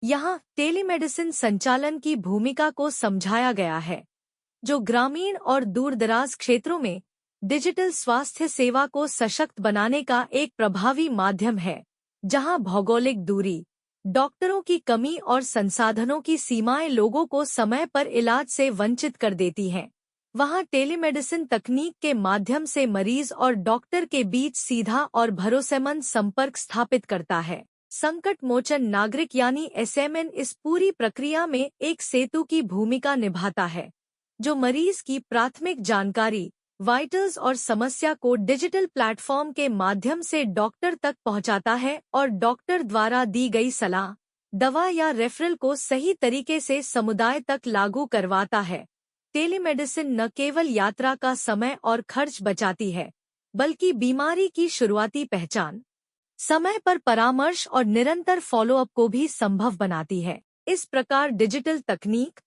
यहाँ टेलीमेडिसिन संचालन की भूमिका को समझाया गया है, जो ग्रामीण और दूरदराज क्षेत्रों में डिजिटल स्वास्थ्य सेवा को सशक्त बनाने का एक प्रभावी माध्यम है। जहाँ भौगोलिक दूरी, डॉक्टरों की कमी और संसाधनों की सीमाएं लोगों को समय पर इलाज से वंचित कर देती हैं, वहाँ टेलीमेडिसिन तकनीक के माध्यम से मरीज और डॉक्टर के बीच सीधा और भरोसेमंद संपर्क स्थापित करता है। संकट मोचन नागरिक यानी एसएमएन इस पूरी प्रक्रिया में एक सेतु की भूमिका निभाता है, जो मरीज की प्राथमिक जानकारी, वाइटल्स और समस्या को डिजिटल प्लेटफॉर्म के माध्यम से डॉक्टर तक पहुंचाता है और डॉक्टर द्वारा दी गई सलाह, दवा या रेफरल को सही तरीके से समुदाय तक लागू करवाता है। टेलीमेडिसिन न केवल यात्रा का समय और खर्च बचाती है, बल्कि बीमारी की शुरुआती पहचान, समय पर परामर्श और निरंतर फॉलोअप को भी संभव बनाती है। इस प्रकार डिजिटल तकनीक,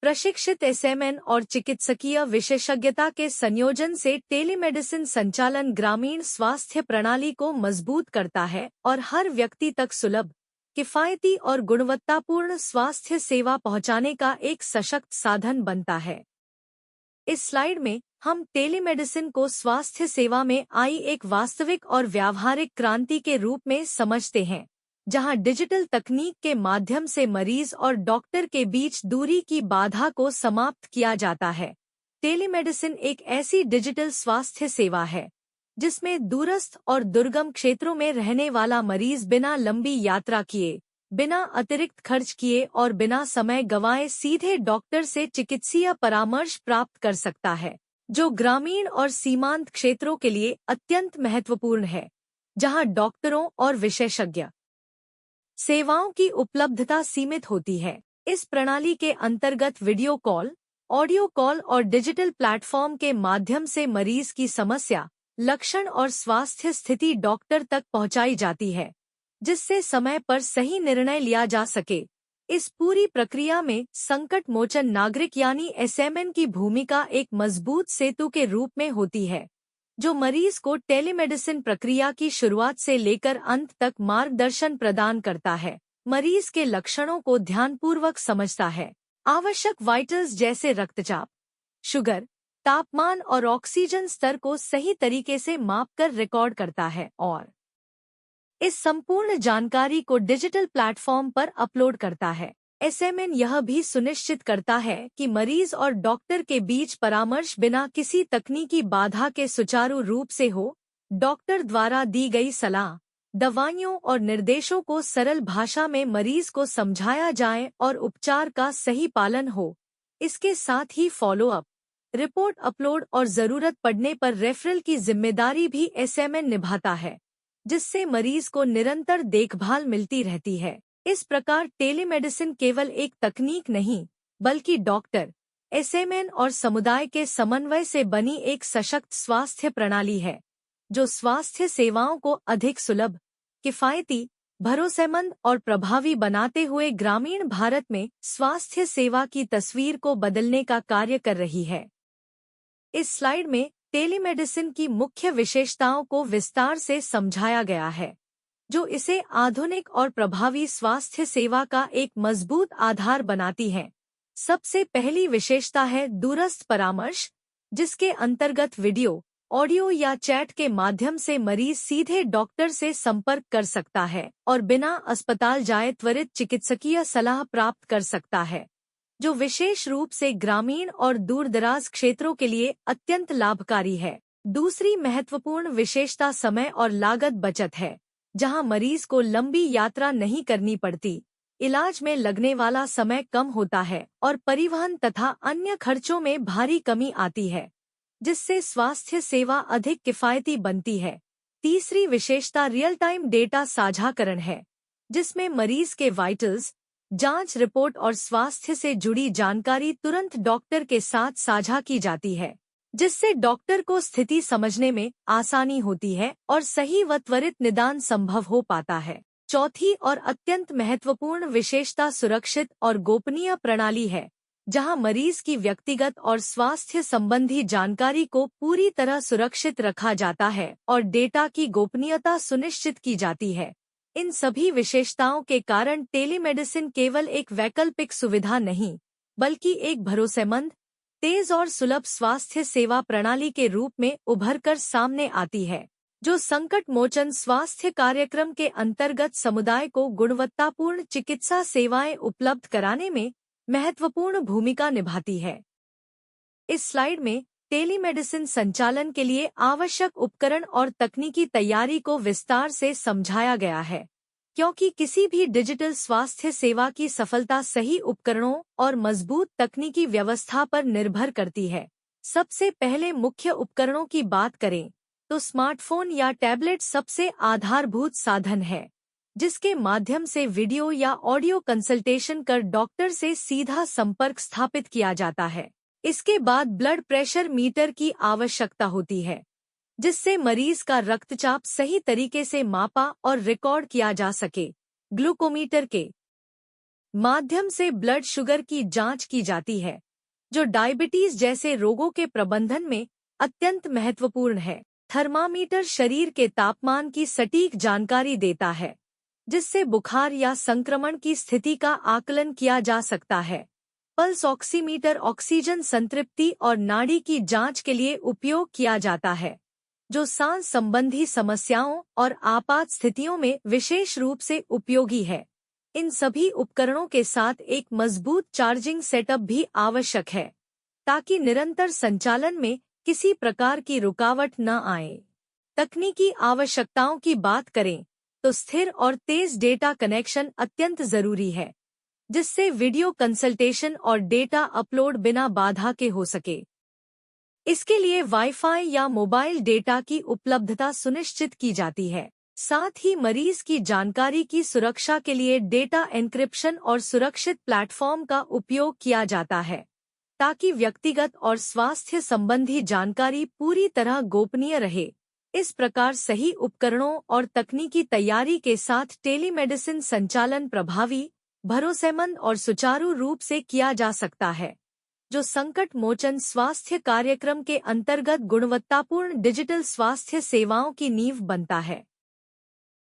प्रशिक्षित एसएमएन और चिकित्सकीय विशेषज्ञता के संयोजन से टेलीमेडिसिन संचालन ग्रामीण स्वास्थ्य प्रणाली को मजबूत करता है और हर व्यक्ति तक सुलभ, किफायती और गुणवत्तापूर्ण स्वास्थ्य सेवा पहुंचाने का एक सशक्त साधन बनता है। इस स्लाइड में हम टेलीमेडिसिन को स्वास्थ्य सेवा में आई एक वास्तविक और व्यावहारिक क्रांति के रूप में समझते हैं, जहां डिजिटल तकनीक के माध्यम से मरीज और डॉक्टर के बीच दूरी की बाधा को समाप्त किया जाता है। टेलीमेडिसिन एक ऐसी डिजिटल स्वास्थ्य सेवा है जिसमें दूरस्थ और दुर्गम क्षेत्रों में रहने वाला मरीज बिना लंबी यात्रा किए, बिना अतिरिक्त खर्च किए और बिना समय गंवाए सीधे डॉक्टर से चिकित्सीय परामर्श प्राप्त कर सकता है, जो ग्रामीण और सीमांत क्षेत्रों के लिए अत्यंत महत्वपूर्ण है, जहां डॉक्टरों और विशेषज्ञ सेवाओं की उपलब्धता सीमित होती है। इस प्रणाली के अंतर्गत वीडियो कॉल, ऑडियो कॉल और डिजिटल प्लेटफॉर्म के माध्यम से मरीज की समस्या, लक्षण और स्वास्थ्य स्थिति डॉक्टर तक पहुंचाई जाती है, जिससे समय पर सही निर्णय लिया जा सके। इस पूरी प्रक्रिया में संकट मोचन नागरिक यानी एसएमएन की भूमिका एक मजबूत सेतु के रूप में होती है, जो मरीज को टेलीमेडिसिन प्रक्रिया की शुरुआत से लेकर अंत तक मार्गदर्शन प्रदान करता है, मरीज के लक्षणों को ध्यानपूर्वक समझता है, आवश्यक वाइटल्स जैसे रक्तचाप, शुगर, तापमान और ऑक्सीजन स्तर को सही तरीके से मापकर रिकॉर्ड करता है और इस संपूर्ण जानकारी को डिजिटल प्लेटफॉर्म पर अपलोड करता है। एसएमएन यह भी सुनिश्चित करता है कि मरीज और डॉक्टर के बीच परामर्श बिना किसी तकनीकी बाधा के सुचारू रूप से हो, डॉक्टर द्वारा दी गई सलाह, दवाइयों और निर्देशों को सरल भाषा में मरीज को समझाया जाए और उपचार का सही पालन हो। इसके साथ ही फॉलोअप, रिपोर्ट अपलोड और जरूरत पड़ने पर रेफरल की जिम्मेदारी भी एसएमएन निभाता है, जिससे मरीज को निरंतर देखभाल मिलती रहती है। इस प्रकार टेलीमेडिसिन केवल एक तकनीक नहीं, बल्कि डॉक्टर, एसएमएन और समुदाय के समन्वय से बनी एक सशक्त स्वास्थ्य प्रणाली है, जो स्वास्थ्य सेवाओं को अधिक सुलभ, किफायती, भरोसेमंद और प्रभावी बनाते हुए ग्रामीण भारत में स्वास्थ्य सेवा की तस्वीर को बदलने का कार्य कर रही है। इस स्लाइड में टेलीमेडिसिन की मुख्य विशेषताओं को विस्तार से समझाया गया है, जो इसे आधुनिक और प्रभावी स्वास्थ्य सेवा का एक मजबूत आधार बनाती है। सबसे पहली विशेषता है दूरस्थ परामर्श, जिसके अंतर्गत वीडियो, ऑडियो या चैट के माध्यम से मरीज सीधे डॉक्टर से संपर्क कर सकता है और बिना अस्पताल जाए त्वरित चिकित्सकीय सलाह प्राप्त कर सकता है, जो विशेष रूप से ग्रामीण और दूरदराज क्षेत्रों के लिए अत्यंत लाभकारी है। दूसरी महत्वपूर्ण विशेषता समय और लागत बचत है, जहां मरीज को लंबी यात्रा नहीं करनी पड़ती, इलाज में लगने वाला समय कम होता है और परिवहन तथा अन्य खर्चों में भारी कमी आती है, जिससे स्वास्थ्य सेवा अधिक किफायती बनती है। तीसरी विशेषता रियल टाइम डेटा साझाकरण है, जिसमें मरीज के वाइटल्स, जांच रिपोर्ट और स्वास्थ्य से जुड़ी जानकारी तुरंत डॉक्टर के साथ साझा की जाती है, जिससे डॉक्टर को स्थिति समझने में आसानी होती है और सही व त्वरित निदान संभव हो पाता है। चौथी और अत्यंत महत्वपूर्ण विशेषता सुरक्षित और गोपनीय प्रणाली है, जहां मरीज की व्यक्तिगत और स्वास्थ्य संबंधी जानकारी को पूरी तरह सुरक्षित रखा जाता है और डेटा की गोपनीयता सुनिश्चित की जाती है। इन सभी विशेषताओं के कारण टेलीमेडिसिन केवल एक वैकल्पिक सुविधा नहीं, बल्कि एक भरोसेमंद, तेज और सुलभ स्वास्थ्य सेवा प्रणाली के रूप में उभरकर सामने आती है, जो संकट मोचन स्वास्थ्य कार्यक्रम के अंतर्गत समुदाय को गुणवत्तापूर्ण चिकित्सा सेवाएं उपलब्ध कराने में महत्वपूर्ण भूमिका निभाती है। इस स्लाइड में टेलीमेडिसिन संचालन के लिए आवश्यक उपकरण और तकनीकी तैयारी को विस्तार से समझाया गया है, क्योंकि किसी भी डिजिटल स्वास्थ्य सेवा की सफलता सही उपकरणों और मजबूत तकनीकी व्यवस्था पर निर्भर करती है। सबसे पहले मुख्य उपकरणों की बात करें तो स्मार्टफोन या टैबलेट सबसे आधारभूत साधन है, जिसके माध्यम से वीडियो या ऑडियो कंसल्टेशन कर डॉक्टर से सीधा संपर्क स्थापित किया जाता है। इसके बाद ब्लड प्रेशर मीटर की आवश्यकता होती है, जिससे मरीज का रक्तचाप सही तरीके से मापा और रिकॉर्ड किया जा सके। ग्लूकोमीटर के माध्यम से ब्लड शुगर की जांच की जाती है, जो डायबिटीज जैसे रोगों के प्रबंधन में अत्यंत महत्वपूर्ण है। थर्मामीटर शरीर के तापमान की सटीक जानकारी देता है, जिससे बुखार या संक्रमण की स्थिति का आकलन किया जा सकता है। पल्स ऑक्सीमीटर ऑक्सीजन संतृप्ति और नाड़ी की जांच के लिए उपयोग किया जाता है, जो सांस संबंधी समस्याओं और आपात स्थितियों में विशेष रूप से उपयोगी है। इन सभी उपकरणों के साथ एक मजबूत चार्जिंग सेटअप भी आवश्यक है, ताकि निरंतर संचालन में किसी प्रकार की रुकावट न आए। तकनीकी आवश्यकताओं की बात करें तो स्थिर और तेज डेटा कनेक्शन अत्यंत जरूरी है, जिससे वीडियो कंसल्टेशन और डेटा अपलोड बिना बाधा के हो सके। इसके लिए वाईफाई या मोबाइल डेटा की उपलब्धता सुनिश्चित की जाती है। साथ ही मरीज की जानकारी की सुरक्षा के लिए डेटा एन्क्रिप्शन और सुरक्षित प्लेटफॉर्म का उपयोग किया जाता है, ताकि व्यक्तिगत और स्वास्थ्य संबंधी जानकारी पूरी तरह गोपनीय रहे। इस प्रकार सही उपकरणों और तकनीकी तैयारी के साथ टेलीमेडिसिन संचालन प्रभावी, भरोसेमंद और सुचारू रूप से किया जा सकता है, जो संकट मोचन स्वास्थ्य कार्यक्रम के अंतर्गत गुणवत्तापूर्ण डिजिटल स्वास्थ्य सेवाओं की नींव बनता है।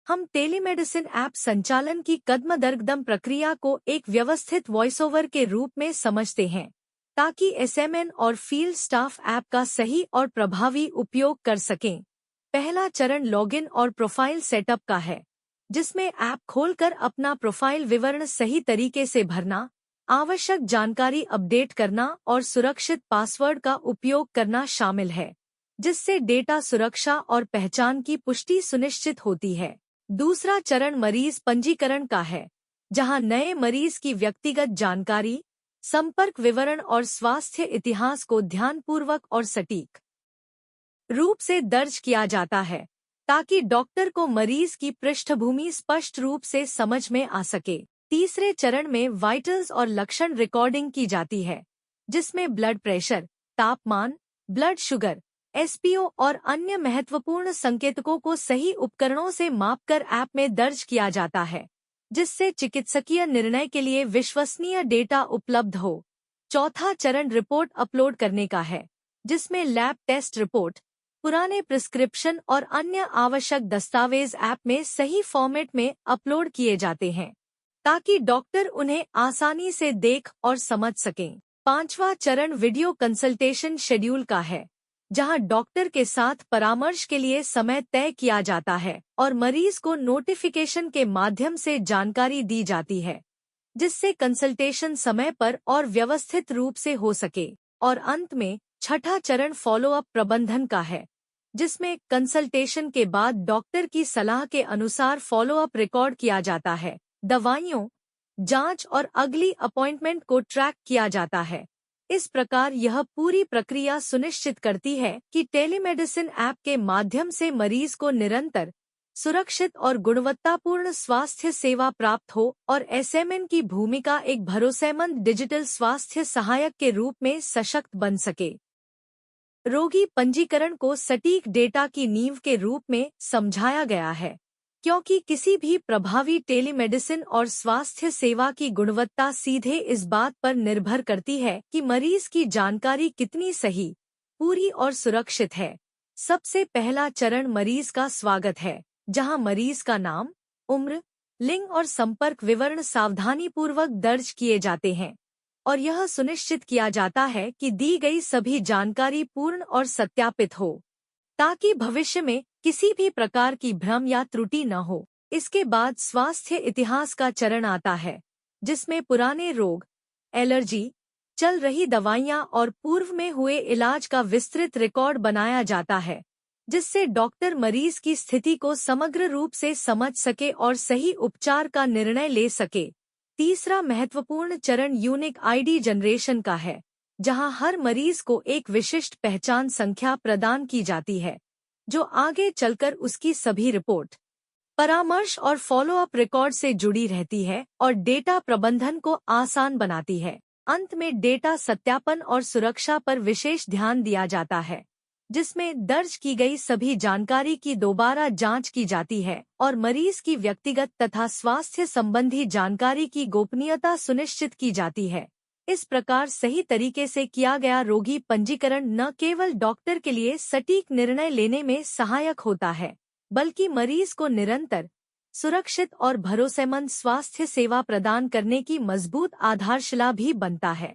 हम टेलीमेडिसिन ऐप संचालन की कदम-दर-कदम प्रक्रिया को एक व्यवस्थित वॉइस ओवर के रूप में समझते हैं, ताकि एसएमएन और फील्ड स्टाफ ऐप का सही और प्रभावी उपयोग कर सकें। पहला चरण लॉगिन और प्रोफाइल सेटअप का है, जिसमें ऐप खोलकर अपना प्रोफाइल विवरण सही तरीके से भरना, आवश्यक जानकारी अपडेट करना और सुरक्षित पासवर्ड का उपयोग करना शामिल है, जिससे डेटा सुरक्षा और पहचान की पुष्टि सुनिश्चित होती है। दूसरा चरण मरीज पंजीकरण का है, जहां नए मरीज की व्यक्तिगत जानकारी, संपर्क विवरण और स्वास्थ्य इतिहास को ध्यानपूर्वक और सटीक रूप से दर्ज किया जाता है, ताकि डॉक्टर को मरीज की पृष्ठभूमि स्पष्ट रूप से समझ में आ सके। तीसरे चरण में वाइटल्स और लक्षण रिकॉर्डिंग की जाती है, जिसमें ब्लड प्रेशर, तापमान, ब्लड शुगर, एसपीओ और अन्य महत्वपूर्ण संकेतकों को सही उपकरणों से मापकर ऐप में दर्ज किया जाता है, जिससे चिकित्सकीय निर्णय के लिए विश्वसनीय डेटा उपलब्ध हो। चौथा चरण रिपोर्ट अपलोड करने का है, जिसमें लैब टेस्ट रिपोर्ट, पुराने प्रिस्क्रिप्शन और अन्य आवश्यक दस्तावेज ऐप में सही फॉर्मेट में अपलोड किए जाते हैं, ताकि डॉक्टर उन्हें आसानी से देख और समझ सकें। पांचवा चरण वीडियो कंसल्टेशन शेड्यूल का है, जहां डॉक्टर के साथ परामर्श के लिए समय तय किया जाता है और मरीज को नोटिफिकेशन के माध्यम से जानकारी दी जाती है, जिससे कंसल्टेशन समय पर और व्यवस्थित रूप से हो सके। और अंत में छठा चरण फॉलोअप प्रबंधन का है, जिसमें कंसल्टेशन के बाद डॉक्टर की सलाह के अनुसार फॉलोअप रिकॉर्ड किया जाता है, दवाइयों, जांच और अगली अपॉइंटमेंट को ट्रैक किया जाता है। इस प्रकार यह पूरी प्रक्रिया सुनिश्चित करती है कि टेलीमेडिसिन ऐप के माध्यम से मरीज को निरंतर, सुरक्षित और गुणवत्तापूर्ण स्वास्थ्य सेवा प्राप्त हो और एसएमएन की भूमिका एक भरोसेमंद डिजिटल स्वास्थ्य सहायक के रूप में सशक्त बन सके। रोगी पंजीकरण को सटीक डेटा की नींव के रूप में समझाया गया है, क्योंकि किसी भी प्रभावी टेलीमेडिसिन और स्वास्थ्य सेवा की गुणवत्ता सीधे इस बात पर निर्भर करती है कि मरीज की जानकारी कितनी सही, पूरी और सुरक्षित है। सबसे पहला चरण मरीज का स्वागत है, जहां मरीज का नाम, उम्र, लिंग और संपर्क विवरण सावधानीपूर्वक दर्ज किए जाते हैं और यह सुनिश्चित किया जाता है कि दी गई सभी जानकारी पूर्ण और सत्यापित हो, ताकि भविष्य में किसी भी प्रकार की भ्रम या त्रुटि न हो। इसके बाद स्वास्थ्य इतिहास का चरण आता है, जिसमें पुराने रोग, एलर्जी, चल रही दवाइयां और पूर्व में हुए इलाज का विस्तृत रिकॉर्ड बनाया जाता है, जिससे डॉक्टर मरीज की स्थिति को समग्र रूप से समझ सके और सही उपचार का निर्णय ले सके। तीसरा महत्वपूर्ण चरण यूनिक आईडी जनरेशन का है, जहां हर मरीज को एक विशिष्ट पहचान संख्या प्रदान की जाती है, जो आगे चलकर उसकी सभी रिपोर्ट, परामर्श और फॉलोअप रिकॉर्ड से जुड़ी रहती है और डेटा प्रबंधन को आसान बनाती है। अंत में डेटा सत्यापन और सुरक्षा पर विशेष ध्यान दिया जाता है, जिसमें दर्ज की गई सभी जानकारी की दोबारा जांच की जाती है और मरीज की व्यक्तिगत तथा स्वास्थ्य संबंधी जानकारी की गोपनीयता सुनिश्चित की जाती है। इस प्रकार सही तरीके से किया गया रोगी पंजीकरण न केवल डॉक्टर के लिए सटीक निर्णय लेने में सहायक होता है, बल्कि मरीज को निरंतर, सुरक्षित और भरोसेमंद स्वास्थ्य सेवा प्रदान करने की मजबूत आधारशिला भी बनता है।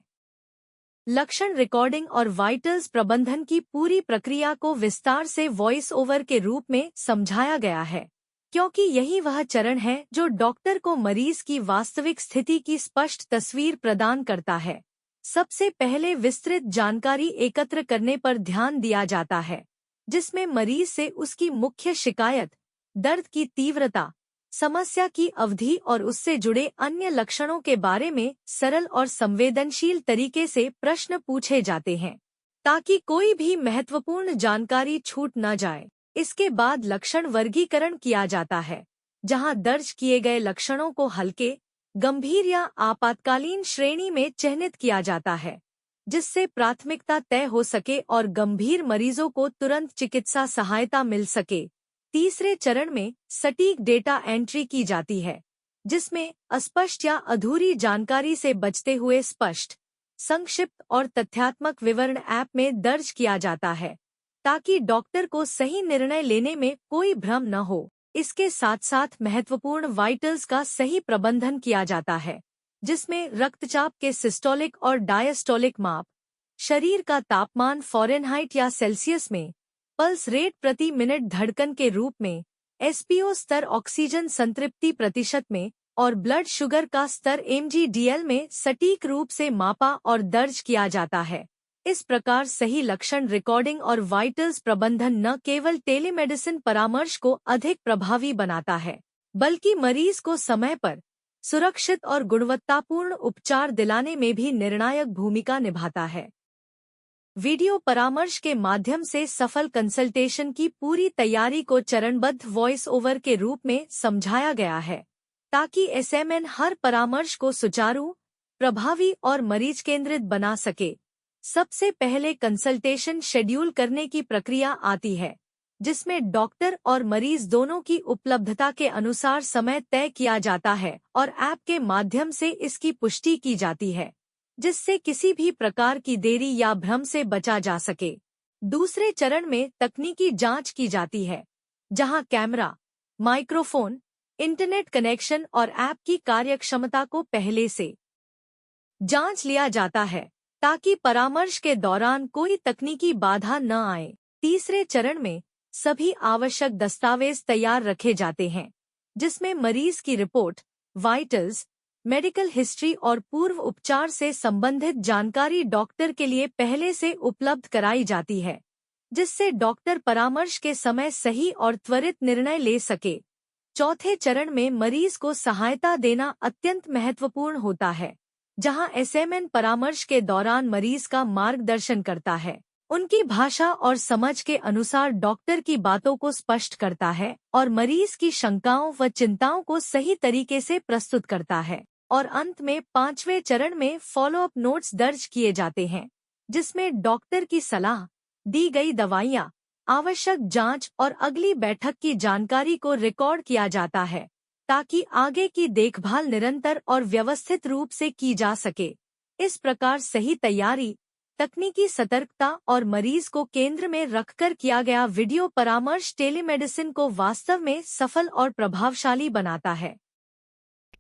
लक्षण रिकॉर्डिंग और वाइटल्स प्रबंधन की पूरी प्रक्रिया को विस्तार से वॉइस ओवर के रूप में समझाया गया है, क्योंकि यही वह चरण है जो डॉक्टर को मरीज की वास्तविक स्थिति की स्पष्ट तस्वीर प्रदान करता है। सबसे पहले विस्तृत जानकारी एकत्र करने पर ध्यान दिया जाता है, जिसमें मरीज से उसकी मुख्य शिकायत, दर्द की तीव्रता, समस्या की अवधि और उससे जुड़े अन्य लक्षणों के बारे में सरल और संवेदनशील तरीके से प्रश्न पूछे जाते हैं, ताकि कोई भी महत्वपूर्ण जानकारी छूट न जाए। इसके बाद लक्षण वर्गीकरण किया जाता है, जहां दर्ज किए गए लक्षणों को हल्के, गंभीर या आपातकालीन श्रेणी में चिह्नित किया जाता है, जिससे प्राथमिकता तय हो सके और गंभीर मरीजों को तुरंत चिकित्सा सहायता मिल सके। तीसरे चरण में सटीक डेटा एंट्री की जाती है, जिसमें अस्पष्ट या अधूरी जानकारी से बचते हुए स्पष्ट, संक्षिप्त और तथ्यात्मक विवरण ऐप में दर्ज किया जाता है, ताकि डॉक्टर को सही निर्णय लेने में कोई भ्रम न हो। इसके साथ साथ महत्वपूर्ण वाइटल्स का सही प्रबंधन किया जाता है, जिसमें रक्तचाप के सिस्टोलिक और डायस्टोलिक माप, शरीर का तापमान फ़ारेनहाइट या सेल्सियस में, पल्स रेट प्रति मिनट धड़कन के रूप में, एसपीओ स्तर ऑक्सीजन संतृप्ति प्रतिशत में और ब्लड शुगर का स्तर mg/dl में सटीक रूप से मापा और दर्ज किया जाता है। इस प्रकार सही लक्षण रिकॉर्डिंग और वाइटल्स प्रबंधन न केवल टेलीमेडिसिन परामर्श को अधिक प्रभावी बनाता है, बल्कि मरीज को समय पर सुरक्षित और गुणवत्तापूर्ण उपचार दिलाने में भी निर्णायक भूमिका निभाता है। वीडियो परामर्श के माध्यम से सफल कंसल्टेशन की पूरी तैयारी को चरणबद्ध वॉइस ओवर के रूप में समझाया गया है, ताकि एसएमएन हर परामर्श को सुचारू, प्रभावी और मरीज केंद्रित बना सके। सबसे पहले कंसल्टेशन शेड्यूल करने की प्रक्रिया आती है, जिसमें डॉक्टर और मरीज दोनों की उपलब्धता के अनुसार समय तय किया जाता है और ऐप के माध्यम से इसकी पुष्टि की जाती है, जिससे किसी भी प्रकार की देरी या भ्रम से बचा जा सके। दूसरे चरण में तकनीकी जांच की जाती है, जहां कैमरा, माइक्रोफोन, इंटरनेट कनेक्शन और ऐप की कार्यक्षमता को पहले से जांच लिया जाता है, ताकि परामर्श के दौरान कोई तकनीकी बाधा न आए। तीसरे चरण में सभी आवश्यक दस्तावेज तैयार रखे जाते हैं, जिसमें मरीज की रिपोर्ट, वाइटल्स, मेडिकल हिस्ट्री और पूर्व उपचार से संबंधित जानकारी डॉक्टर के लिए पहले से उपलब्ध कराई जाती है, जिससे डॉक्टर परामर्श के समय सही और त्वरित निर्णय ले सके। चौथे चरण में मरीज को सहायता देना अत्यंत महत्वपूर्ण होता है, जहां एसएमएन परामर्श के दौरान मरीज का मार्गदर्शन करता है, उनकी भाषा और समझ के अनुसार डॉक्टर की बातों को स्पष्ट करता है और मरीज की शंकाओं व चिंताओं को सही तरीके से प्रस्तुत करता है। और अंत में पांचवें चरण में फॉलोअप नोट्स दर्ज किए जाते हैं, जिसमें डॉक्टर की सलाह, दी गई दवाइयां, आवश्यक जांच और अगली बैठक की जानकारी को रिकॉर्ड किया जाता है, ताकि आगे की देखभाल निरंतर और व्यवस्थित रूप से की जा सके। इस प्रकार सही तैयारी, तकनीकी सतर्कता और मरीज को केंद्र में रखकर किया गया वीडियो परामर्श टेलीमेडिसिन को वास्तव में सफल और प्रभावशाली बनाता है।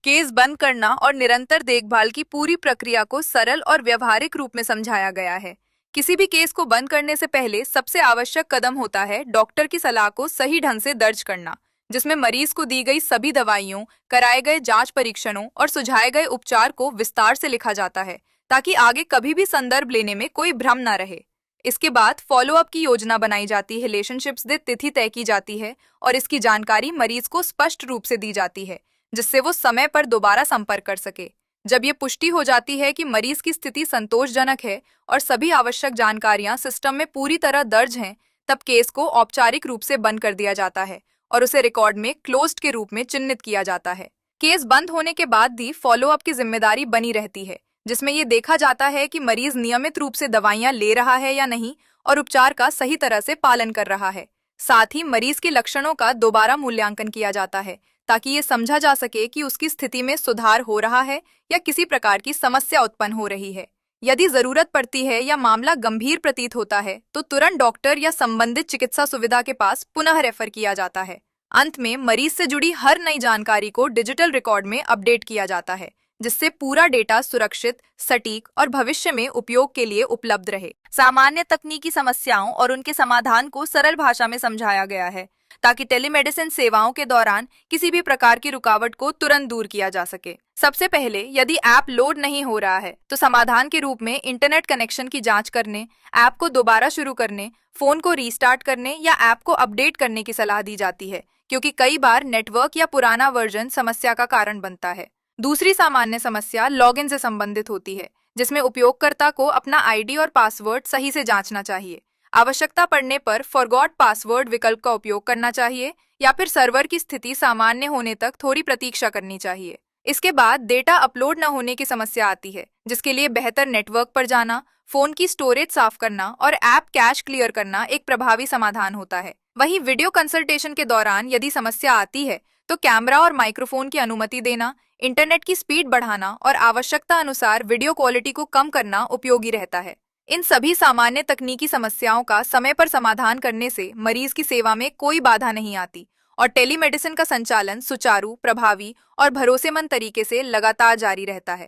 केस बंद करना और निरंतर देखभाल की पूरी प्रक्रिया को सरल और व्यवहारिक रूप में समझाया गया है। किसी भी केस को बंद करने से पहले सबसे आवश्यक कदम होता है डॉक्टर की सलाह को सही ढंग से दर्ज करना, जिसमें मरीज को दी गई सभी दवाइयों, कराए गए जांच परीक्षणों और सुझाए गए उपचार को विस्तार से लिखा जाता है, ताकि आगे कभी भी संदर्भ लेने में कोई भ्रम न रहे। इसके बाद फॉलोअप की योजना बनाई जाती है, रिलेशनशिप्स दी तिथि तय की जाती है और इसकी जानकारी मरीज को स्पष्ट रूप से दी जाती है, जिससे वो समय पर दोबारा संपर्क कर सके। जब ये पुष्टि हो जाती है कि मरीज की स्थिति संतोषजनक है और सभी आवश्यक जानकारियां सिस्टम में पूरी तरह दर्ज हैं, तब केस को औपचारिक रूप से बंद कर दिया जाता है और उसे रिकॉर्ड में क्लोज्ड के रूप में चिन्हित किया जाता है। केस बंद होने के बाद भी फॉलोअप की जिम्मेदारी बनी रहती है, जिसमें यह देखा जाता है कि मरीज नियमित रूप से दवाइयां ले रहा है या नहीं और उपचार का सही तरह से पालन कर रहा है। साथ ही मरीज के लक्षणों का दोबारा मूल्यांकन किया जाता है, ताकि ये समझा जा सके कि उसकी स्थिति में सुधार हो रहा है या किसी प्रकार की समस्या उत्पन्न हो रही है। यदि जरूरत पड़ती है या मामला गंभीर प्रतीत होता है तो तुरंत डॉक्टर या संबंधित चिकित्सा सुविधा के पास पुनः रेफर किया जाता है। अंत में मरीज से जुड़ी हर नई जानकारी को डिजिटल रिकॉर्ड में अपडेट किया जाता है, जिससे पूरा डेटा सुरक्षित, सटीक और भविष्य में उपयोग के लिए उपलब्ध रहे। सामान्य तकनीकी समस्याओं और उनके समाधान को सरल भाषा में समझाया गया है, ताकि टेलीमेडिसिन सेवाओं के दौरान किसी भी प्रकार की रुकावट को तुरंत दूर किया जा सके। सबसे पहले, यदि ऐप लोड नहीं हो रहा है तो समाधान के रूप में इंटरनेट कनेक्शन की जांच करने, ऐप को दोबारा शुरू करने, फोन को रीस्टार्ट करने या ऐप को अपडेट करने की सलाह दी जाती है, क्योंकि कई बार नेटवर्क या पुराना वर्जन समस्या का कारण बनता है। दूसरी सामान्य समस्या लॉगिन से संबंधित होती है, जिसमें उपयोगकर्ता को अपना आईडी और पासवर्ड सही से जांचना चाहिए। आवश्यकता पड़ने पर फॉरगॉट पासवर्ड विकल्प का उपयोग करना चाहिए या फिर सर्वर की स्थिति सामान्य होने तक थोड़ी प्रतीक्षा करनी चाहिए। इसके बाद डेटा अपलोड न होने की समस्या आती है, जिसके लिए बेहतर नेटवर्क पर जाना, फोन की स्टोरेज साफ करना और ऐप कैश क्लियर करना एक प्रभावी समाधान होता है। वहीं वीडियो कंसल्टेशन के दौरान यदि समस्या आती है तो कैमरा और माइक्रोफोन की अनुमति देना, इंटरनेट की स्पीड बढ़ाना और आवश्यकता अनुसार वीडियो क्वालिटी को कम करना उपयोगी रहता है। इन सभी सामान्य तकनीकी समस्याओं का समय पर समाधान करने से मरीज की सेवा में कोई बाधा नहीं आती और टेलीमेडिसिन का संचालन सुचारू, प्रभावी और भरोसेमंद तरीके से लगातार जारी रहता है।